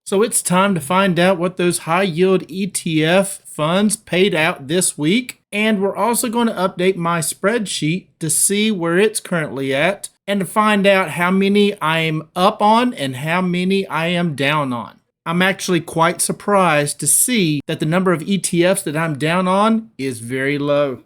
So it's time to find out what those high yield ETF funds paid out this week. And we're also going to update my spreadsheet to see where it's currently at and to find out how many I'm up on and how many I am down on. I'm actually quite surprised to see that the number of ETFs that I'm down on is very low.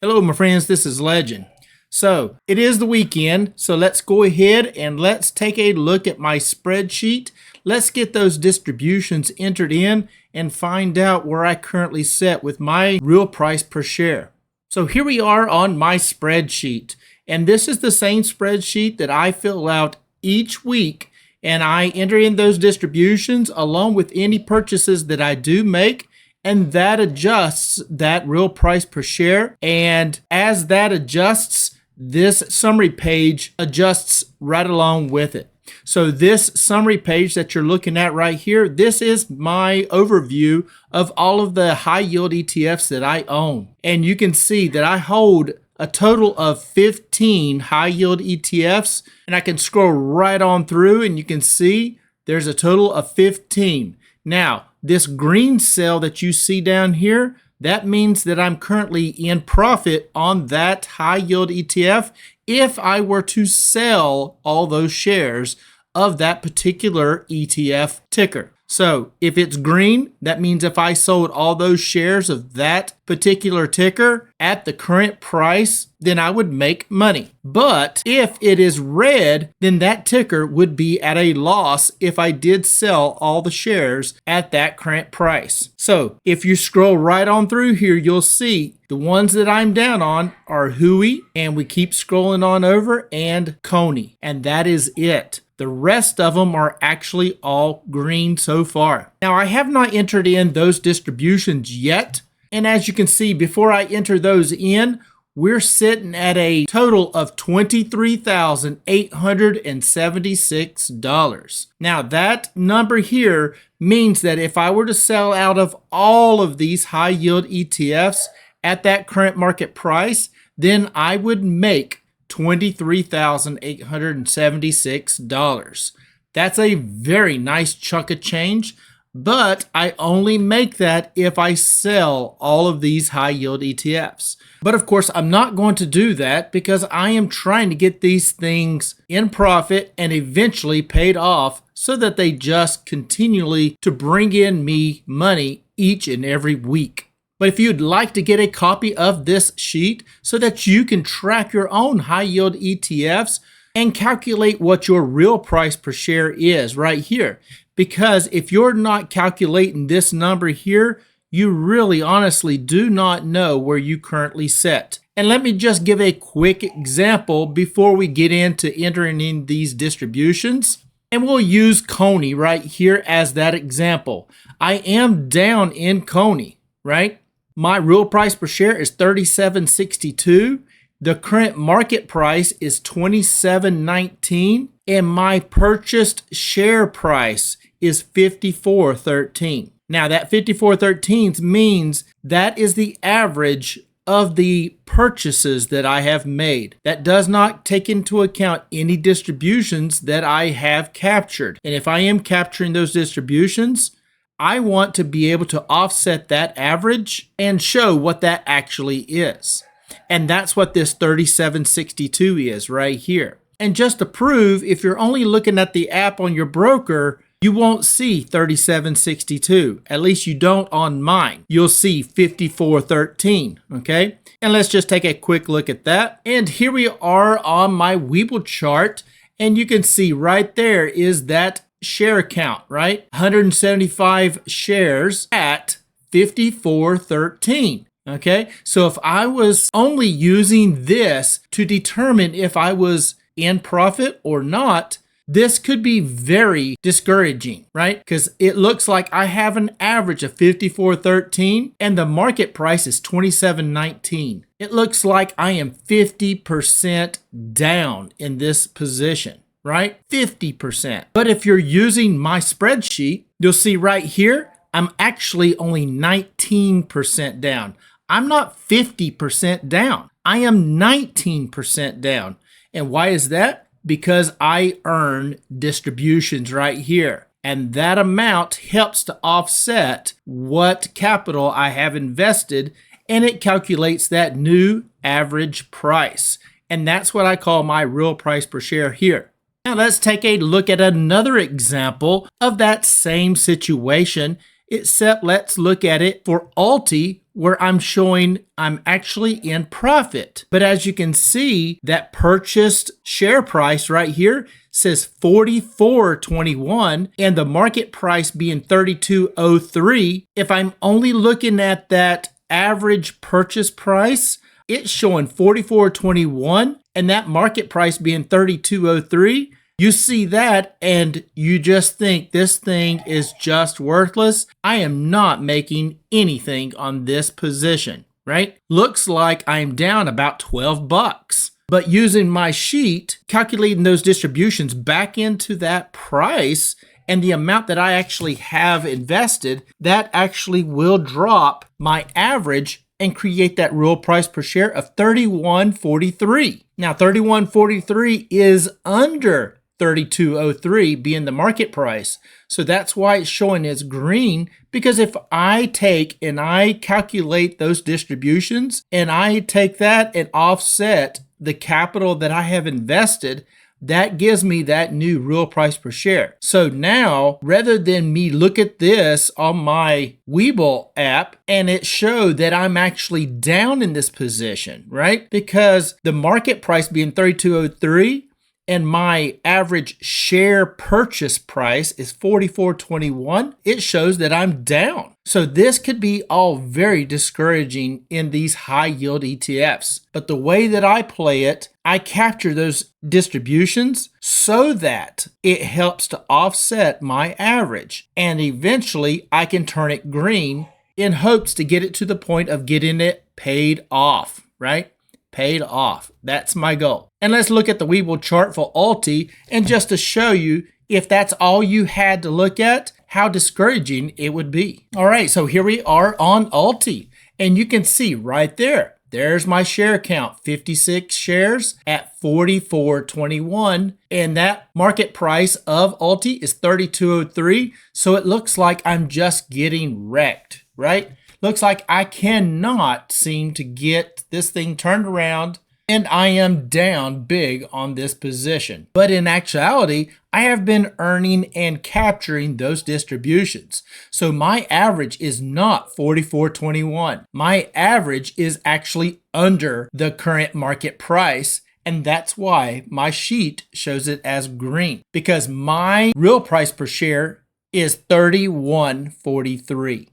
Hello, my friends, this is Legend. So it is the weekend, so let's go ahead and let's take a look at my spreadsheet. Let's get those distributions entered in and find out where I currently sit with my real price per share. So here we are on my spreadsheet, and this is the same spreadsheet that I fill out each week, and I enter in those distributions along with any purchases that I do make, and that adjusts that real price per share. And as that adjusts, this summary page adjusts right along with it. So this summary page that you're looking at right here, this is my overview of all of the high yield ETFs that I own. And you can see that I hold a total of 15 high yield ETFs, and I can scroll right on through and you can see there's a total of 15. Now, this green cell that you see down here, that means that I'm currently in profit on that high yield ETF if I were to sell all those shares of that particular ETF ticker. So if it's green, that means if I sold all those shares of that particular ticker at the current price, then I would make money. But if it is red, then that ticker would be at a loss if I did sell all the shares at that current price. So if you scroll right on through here, you'll see the ones that I'm down on are WDTE, and we keep scrolling on over, and CONY, and that is it. The rest of them are actually all green so far. Now, I have not entered in those distributions yet. And as you can see, before I enter those in, we're sitting at a total of $23,876. Now, that number here means that if I were to sell out of all of these high yield ETFs at that current market price, then I would make $23,876. That's a very nice chunk of change, but I only make that if I sell all of these high yield ETFs. But of course, I'm not going to do that because I am trying to get these things in profit and eventually paid off so that they just continually to bring in me money each and every week. But if you'd like to get a copy of this sheet so that you can track your own high yield ETFs and calculate what your real price per share is right here. Because if you're not calculating this number here, you really honestly do not know where you currently sit. And let me just give a quick example before we get into entering in these distributions. And we'll use CONY right here as that example. I am down in CONY, right? My real price per share is $37.62. The current market price is $27.19, and my purchased share price is $54.13. Now that $54.13 means that is the average of the purchases that I have made. That does not take into account any distributions that I have captured. And if I am capturing those distributions, I want to be able to offset that average and show what that actually is. And that's what this $37.62 is right here. And just to prove, if you're only looking at the app on your broker, you won't see $37.62. At least you don't on mine. You'll see $54.13, okay? And let's just take a quick look at that. And here we are on my Webull chart, and you can see right there is that share count, right? 175 shares at $54.13. Okay, so if I was only using this to determine if I was in profit or not, this could be very discouraging, right? Because it looks like I have an average of $54.13 and the market price is $27.19. It looks like I am 50% down in this position, right? 50%. But if you're using my spreadsheet, you'll see right here, I'm actually only 19% down. I'm not 50% down. I am 19% down. And why is that? Because I earn distributions right here. And that amount helps to offset what capital I have invested, and it calculates that new average price. And that's what I call my real price per share here. Now let's take a look at another example of that same situation, except let's look at it for ULTY, where I'm showing I'm actually in profit. But as you can see, that purchased share price right here says $44.21 and the market price being $32.03. If I'm only looking at that average purchase price, it's showing $44.21 and that market price being $32.03. You see that and you just think this thing is just worthless. I am not making anything on this position, right? Looks like I'm down about 12 bucks. But using my sheet, calculating those distributions back into that price and the amount that I actually have invested, that actually will drop my average and create that real price per share of $31.43. Now, $31.43 is under $32.03 being the market price. So that's why it's showing as green, because if I take and I calculate those distributions and I take that and offset the capital that I have invested, that gives me that new real price per share. So now, rather than me look at this on my Webull app and it show that I'm actually down in this position, right? Because the market price being $32.03 and my average share purchase price is $44.21, it shows that I'm down. So this could be all very discouraging in these high yield ETFs. But the way that I play it, I capture those distributions so that it helps to offset my average. And eventually I can turn it green in hopes to get it to the point of getting it paid off, right? Paid off. That's my goal. And let's look at the Webull chart for ULTY, and just to show you if that's all you had to look at, how discouraging it would be. All right, so here we are on ULTY, and you can see right there, there's my share count, 56 shares at $44.21, and that market price of ULTY is $32.03, so it looks like I'm just getting wrecked, right? Looks like I cannot seem to get this thing turned around, and I am down big on this position. But in actuality, I have been earning and capturing those distributions. So my average is not $44.21. My average is actually under the current market price, and that's why my sheet shows it as green, because my real price per share is $31.43.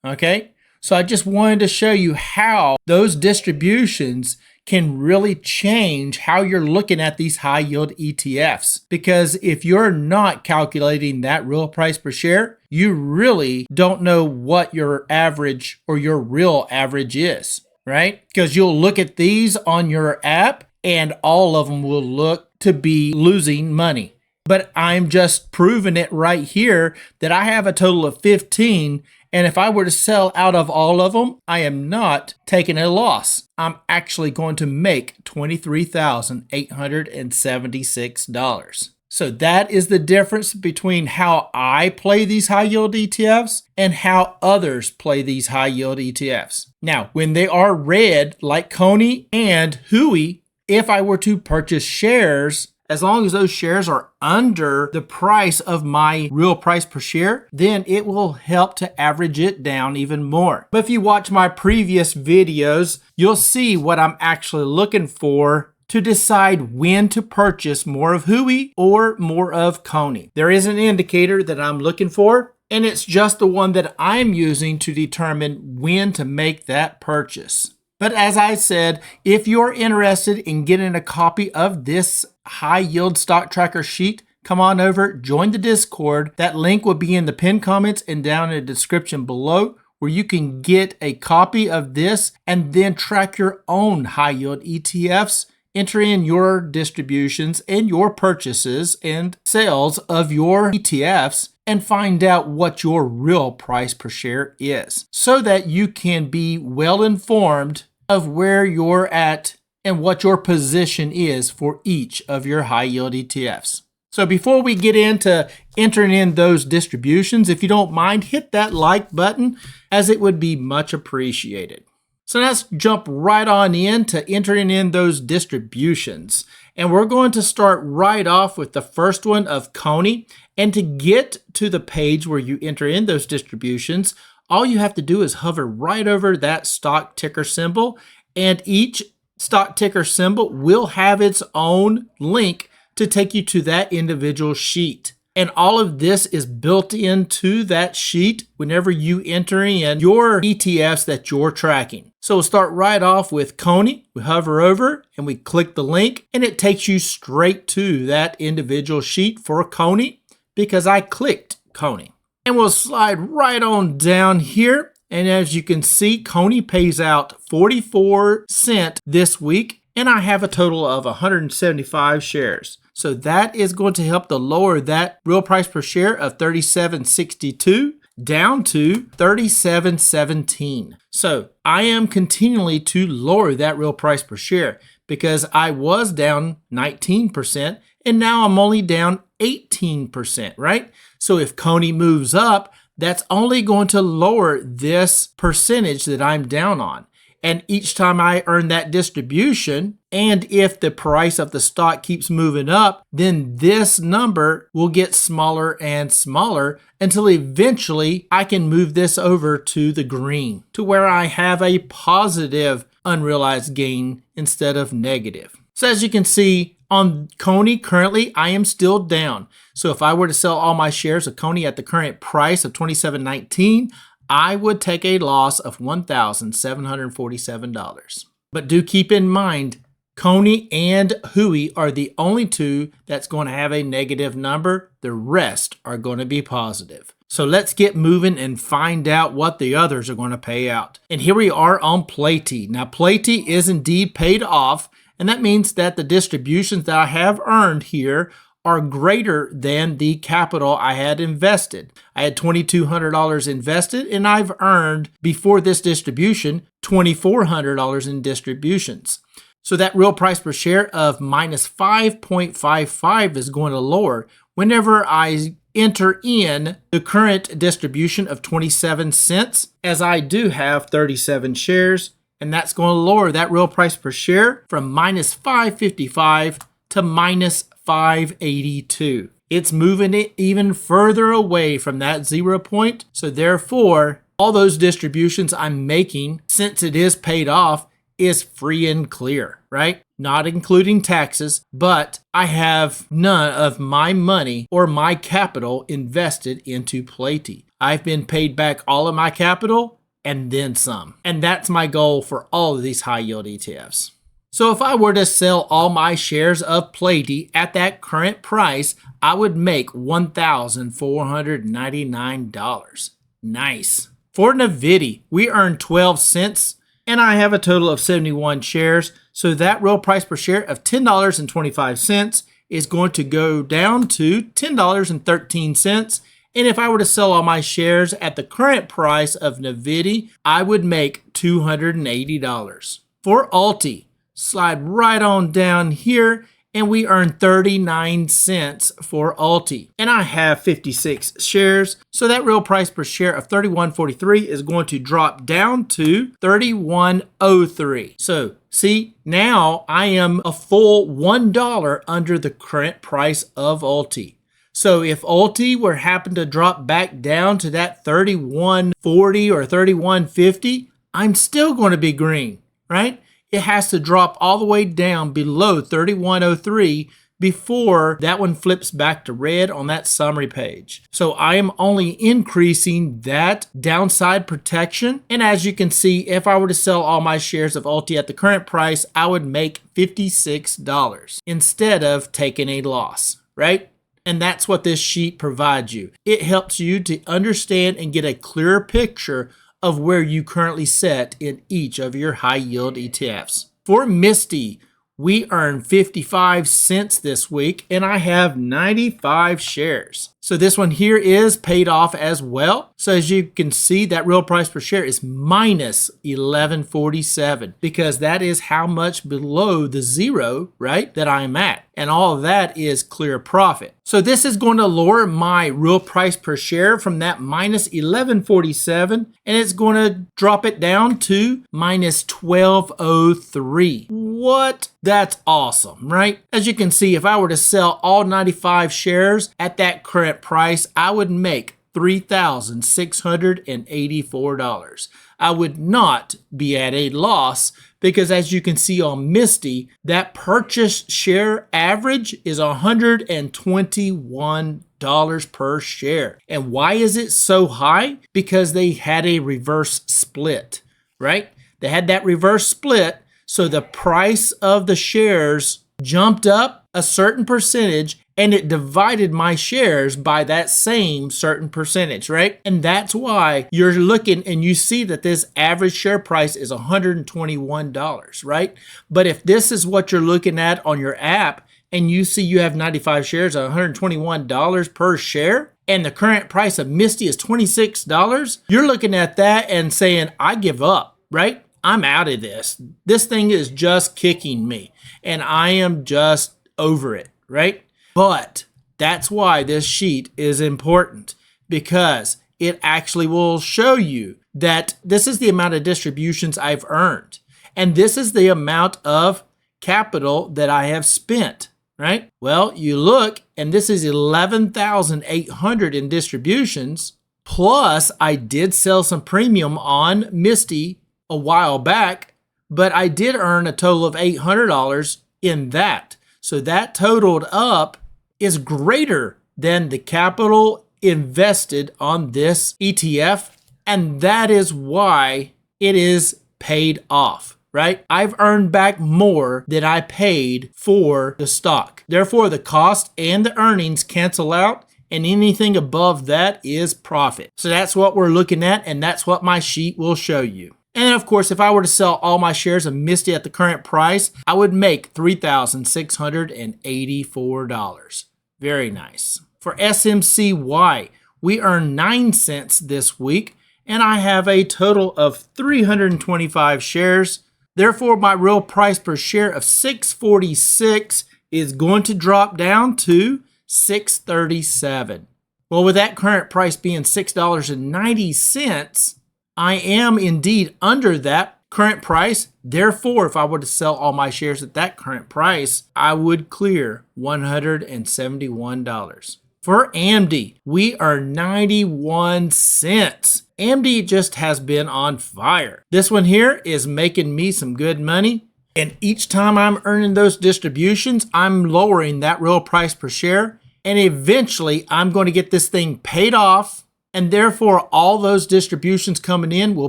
Okay? So I just wanted to show you how those distributions can really change how you're looking at these high yield ETFs. Because if you're not calculating that real price per share, you really don't know what your average or your real average is, right? Because you'll look at these on your app and all of them will look to be losing money. But I'm just proving it right here that I have a total of 15. And if I were to sell out of all of them, I am not taking a loss. I'm actually going to make $23,876. So that is the difference between how I play these high yield ETFs and how others play these high yield ETFs. Now, when they are red, like CONY and YWMY, if I were to purchase shares, as long as those shares are under the price of my real price per share, then it will help to average it down even more. But if you watch my previous videos, you'll see what I'm actually looking for to decide when to purchase more of YWMY or more of CONY. There is an indicator that I'm looking for, and it's just the one that I'm using to determine when to make that purchase. But as I said, if you're interested in getting a copy of this high yield stock tracker sheet, come on over, join the Discord. That link will be in the pinned comments and down in the description below, where you can get a copy of this and then track your own high yield ETFs enter in your distributions and your purchases and sales of your ETFs and find out what your real price per share is so that you can be well informed of where you're at and what your position is for each of your high yield ETFs. So before we get into entering in those distributions, if you don't mind, hit that like button as it would be much appreciated. So let's jump right on in to entering in those distributions. And we're going to start right off with the first one of CONY. And to get to the page where you enter in those distributions, all you have to do is hover right over that stock ticker symbol, and each stock ticker symbol will have its own link to take you to that individual sheet. And all of this is built into that sheet whenever you enter in your ETFs that you're tracking. So we'll start right off with CONY. We hover over and we click the link, and it takes you straight to that individual sheet for CONY because I clicked CONY. And we'll slide right on down here. And as you can see, CONY pays out 44 cents this week, and I have a total of 175 shares. So that is going to help to lower that real price per share of $37.62 down to $37.17. So I am continually to lower that real price per share because I was down 19% and now I'm only down 18%, right? So if CONY moves up, that's only going to lower this percentage that I'm down on. And each time I earn that distribution, and if the price of the stock keeps moving up, then this number will get smaller and smaller until eventually I can move this over to the green, to where I have a positive unrealized gain instead of negative. So as you can see on CONY, currently I am still down. So if I were to sell all my shares of CONY at the current price of $27.19, I would take a loss of $1,747. But do keep in mind, CONY and WDTE are the only two that's going to have a negative number. The rest are going to be positive. So let's get moving and find out what the others are going to pay out. And here we are on PLTY. Now PLTY is indeed paid off, and that means that the distributions that I have earned here are greater than the capital I had invested. I had $2,200 invested, and I've earned, before this distribution, $2,400 in distributions. So that real price per share of minus 5.55 is going to lower whenever I enter in the current distribution of 27 cents, as I do have 37 shares, and that's going to lower that real price per share from minus 5.55 to minus 582. It's moving it even further away from that 0 point. So therefore, all those distributions I'm making, since it is paid off, is free and clear, right? Not including taxes, but I have none of my money or my capital invested into PLTY. I've been paid back all of my capital and then some. And that's my goal for all of these high yield ETFs. So if I were to sell all my shares of PLTY at that current price, I would make $1,499. Nice. For NVDY, we earned 12 cents, and I have a total of 71 shares. So that real price per share of $10.25 is going to go down to $10.13. And if I were to sell all my shares at the current price of NVDY, I would make $280. For ULTY, slide right on down here, and we earn 39 cents for ULTY. And I have 56 shares, so that real price per share of $31.43 is going to drop down to $31.03. So see, now I am a full $1 under the current price of ULTY. So if ULTY were happen to drop back down to that $31.40 or $31.50, I'm still going to be green, right? It has to drop all the way down below $31.03 before that one flips back to red on that summary page. So I am only increasing that downside protection. And as you can see, if I were to sell all my shares of ULTY at the current price, I would make $56 instead of taking a loss, right? And that's what this sheet provides you. It helps you to understand and get a clearer picture of where you currently sit in each of your high yield ETFs. For MSTY, we earned 55 cents this week, and I have 95 shares. So this one here is paid off as well. So as you can see, that real price per share is minus 11.47 because that is how much below the zero, right, that I'm at. And all of that is clear profit. So this is going to lower my real price per share from that minus 11.47, and it's going to drop it down to minus 12.03. What? That's awesome, right? As you can see, if I were to sell all 95 shares at that current price, I would make $3,684. I would not be at a loss because as you can see on MSTY, that purchase share average is $121 per share. And why is it so high? Because they had a reverse split, right? They had that reverse split, so the price of the shares jumped up a certain percentage and it divided my shares by that same certain percentage, right? And that's why you're looking and you see that this average share price is $121, right? But if this is what you're looking at on your app and you see you have 95 shares at $121 per share, and the current price of MSTY is $26, you're looking at that and saying, I give up, right? I'm out of this. This thing is just kicking me and I am just over it, right? But that's why this sheet is important because it actually will show you that this is the amount of distributions I've earned. And this is the amount of capital that I have spent, right? Well, you look and this is 11,800 in distributions. Plus I did sell some premium on MSTY a while back, but I did earn a total of $800 in that. So that totaled up is greater than the capital invested on this ETF, and that is why it is paid off, right? I've earned back more than I paid for the stock. Therefore, the cost and the earnings cancel out, and anything above that is profit. So that's what we're looking at, and that's what my sheet will show you. And of course, if I were to sell all my shares of MSTY at the current price, I would make $3,684. Very nice. For SMCY, we earned 9 cents this week, and I have a total of 325 shares. Therefore, my real price per share of $6.46 is going to drop down to $6.37. Well, with that current price being $6.90, I am indeed under that current price. Therefore, if I were to sell all my shares at that current price, I would clear $171. For AMDY, we are 91 cents. AMDY just has been on fire. This one here is making me some good money. And each time I'm earning those distributions, I'm lowering that real price per share. And eventually, I'm going to get this thing paid off. And therefore, all those distributions coming in will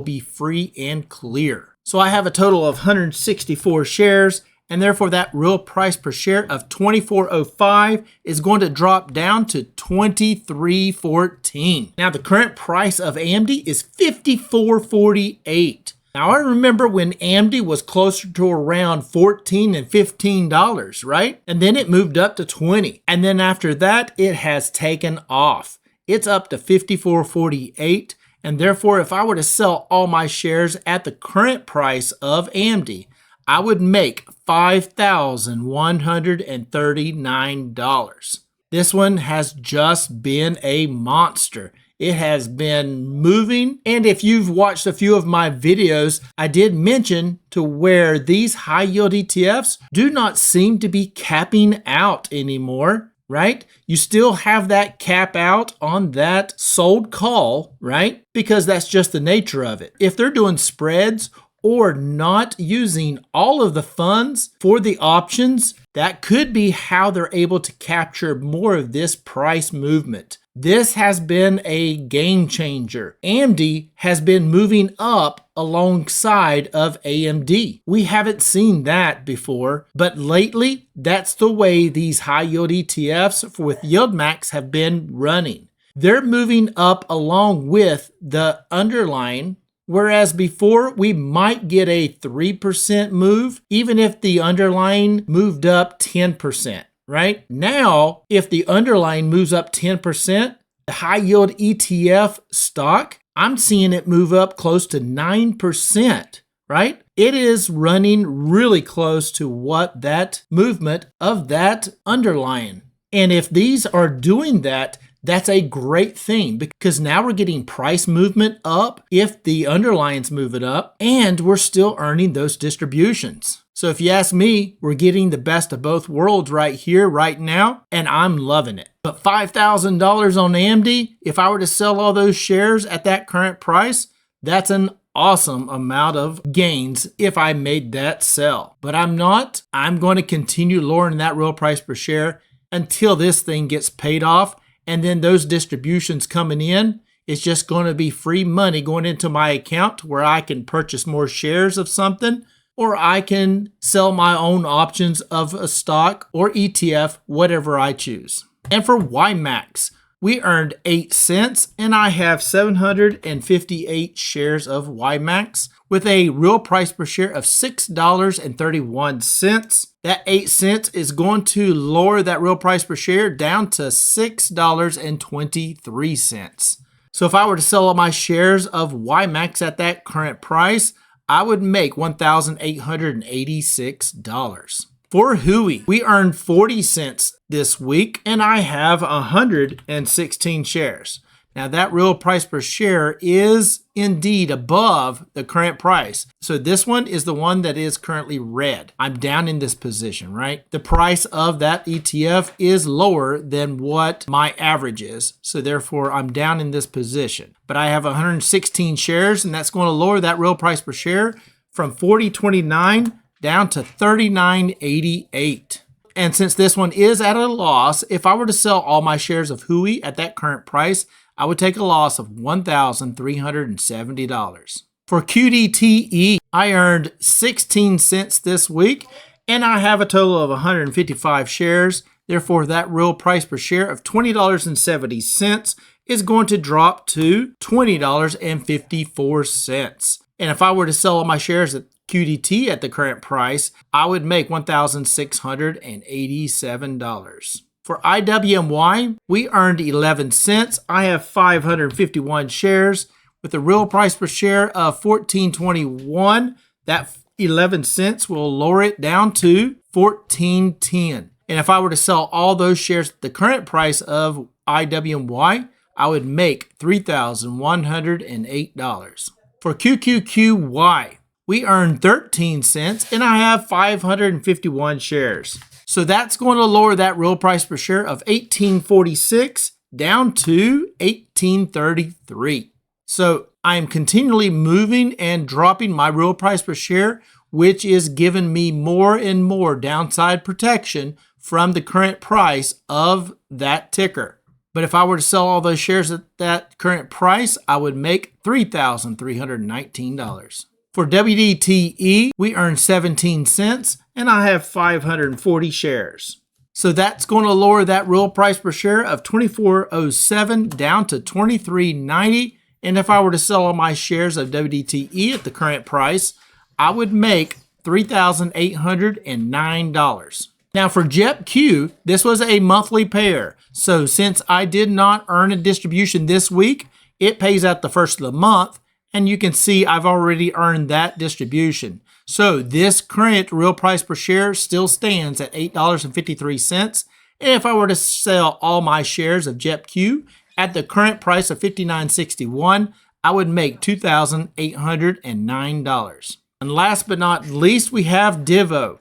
be free and clear. So I have a total of 164 shares, and therefore that real price per share of $24.05 is going to drop down to $23.14. Now, the current price of AMDY is $54.48. Now, I remember when AMDY was closer to around $14 and $15, right? And then it moved up to $20. And then after that, it has taken off. It's up to $54.48, and therefore if I were to sell all my shares at the current price of AMDY, I would make $5,139. This one has just been a monster. It has been moving, and if you've watched a few of my videos, I did mention to where these high yield ETFs do not seem to be capping out anymore. Right? You still have that cap out on that sold call, right? Because that's just the nature of it. If they're doing spreads or not using all of the funds for the options, that could be how they're able to capture more of this price movement. This has been a game changer. AMDY has been moving up alongside of AMD. We haven't seen that before, but lately, that's the way these high yield ETFs with YieldMax have been running. They're moving up along with the underlying Whereas before, we might get a 3% move, even if the underlying moved up 10%, right? Now, if the underlying moves up 10%, the high yield ETF stock, I'm seeing it move up close to 9%, right? It is running really close to what that movement of that underlying. And if these are doing that, that's a great thing because now we're getting price movement up if the underlyings move it up, and we're still earning those distributions. So if you ask me, we're getting the best of both worlds right here, right now, and I'm loving it. But $5,000 on AMDY, if I were to sell all those shares at that current price, that's an awesome amount of gains if I made that sell. But I'm not. I'm going to continue lowering that real price per share until this thing gets paid off. And then those distributions coming in, it's just going to be free money going into my account where I can purchase more shares of something, or I can sell my own options of a stock or ETF, whatever I choose. And for YMAX, we earned 8 cents, and I have 758 shares of YMAX with a real price per share of $6.31. That 8 cents is going to lower that real price per share down to $6.23. So if I were to sell all my shares of YMAX at that current price, I would make $1,886. For HUI, we earned 40 cents this week, and I have 116 shares. Now that real price per share is indeed above the current price. So this one is the one that is currently red. I'm down in this position, right? The price of that ETF is lower than what my average is. So therefore I'm down in this position. But I have 116 shares, and that's going to lower that real price per share from 40.29 down to 39.88. And since this one is at a loss, if I were to sell all my shares of HUI at that current price, I would take a loss of $1,370. For QDTE, I earned 16 cents this week, and I have a total of 155 shares. Therefore, that real price per share of $20.70 is going to drop to $20.54. And if I were to sell all my shares at QDT at the current price, I would make $1,687. For IWMY, we earned 11 cents. I have 551 shares with a real price per share of $14.21. That 11 cents will lower it down to $14.10. And if I were to sell all those shares at the current price of IWMY, I would make $3,108. For QQQY, we earned 13 cents, and I have 551 shares. So that's going to lower that real price per share of $18.46 down to $18.33. So I am continually moving and dropping my real price per share, which is giving me more and more downside protection from the current price of that ticker. But if I were to sell all those shares at that current price, I would make $3,319. For WDTE, we earned 17 cents, and I have 540 shares. So that's going to lower that real price per share of $24.07 down to $23.90. And if I were to sell all my shares of WDTE at the current price, I would make $3,809. Now for JEPQ, this was a monthly payer. So since I did not earn a distribution this week, it pays out the first of the month. And you can see I've already earned that distribution. So this current real price per share still stands at $8.53. And if I were to sell all my shares of JEPQ at the current price of $59.61, I would make $2,809. And last but not least, we have Divo.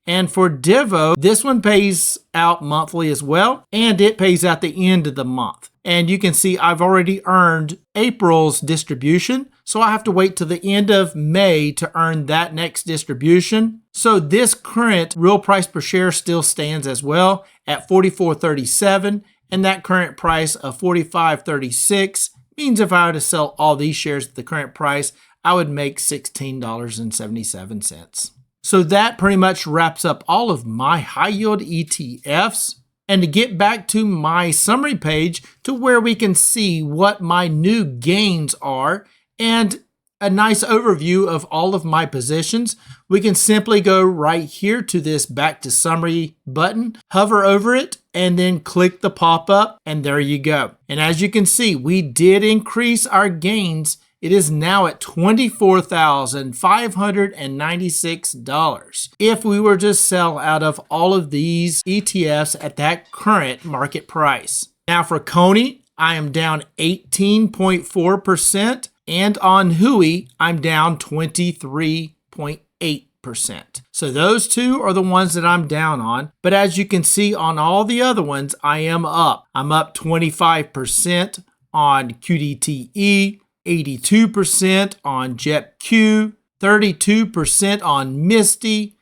And for Divo, this one pays out monthly as well, and it pays out the end of the month. And you can see I've already earned April's distribution, so I have to wait till the end of May to earn that next distribution. So this current real price per share still stands as well at $44.37, and that current price of $45.36 means if I were to sell all these shares at the current price, I would make $16.77. So that pretty much wraps up all of my high yield ETFs. And to get back to my summary page to where we can see what my new gains are, and a nice overview of all of my positions, we can simply go right here to this back to summary button, hover over it, and then click the pop-up, and there you go. And as you can see, we did increase our gains. It is now at $24,596 if we were to sell out of all of these ETFs at that current market price. Now for CONY, I am down 18.4%, and on WDTE, I'm down 23.8%. So those two are the ones that I'm down on. But as you can see on all the other ones, I am up. I'm up 25% on QDTE, 82% on JEPQ, 32% on MSTY,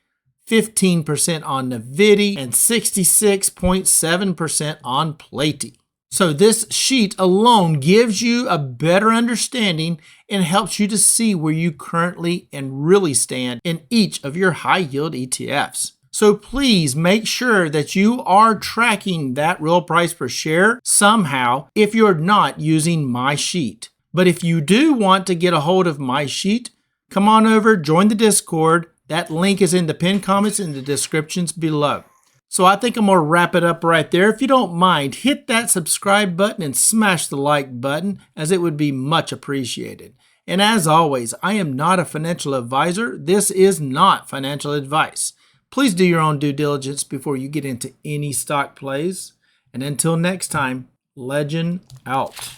15% on NVDY, and 66.7% on PLTY. So this sheet alone gives you a better understanding and helps you to see where you currently and really stand in each of your high yield ETFs. So please make sure that you are tracking that real price per share somehow if you're not using my sheet. But if you do want to get a hold of my sheet, come on over, join the Discord. That link is in the pinned comments in the descriptions below. So I think I'm going to wrap it up right there. If you don't mind, hit that subscribe button and smash the like button, as it would be much appreciated. And as always, I am not a financial advisor. This is not financial advice. Please do your own due diligence before you get into any stock plays. And until next time, legend out.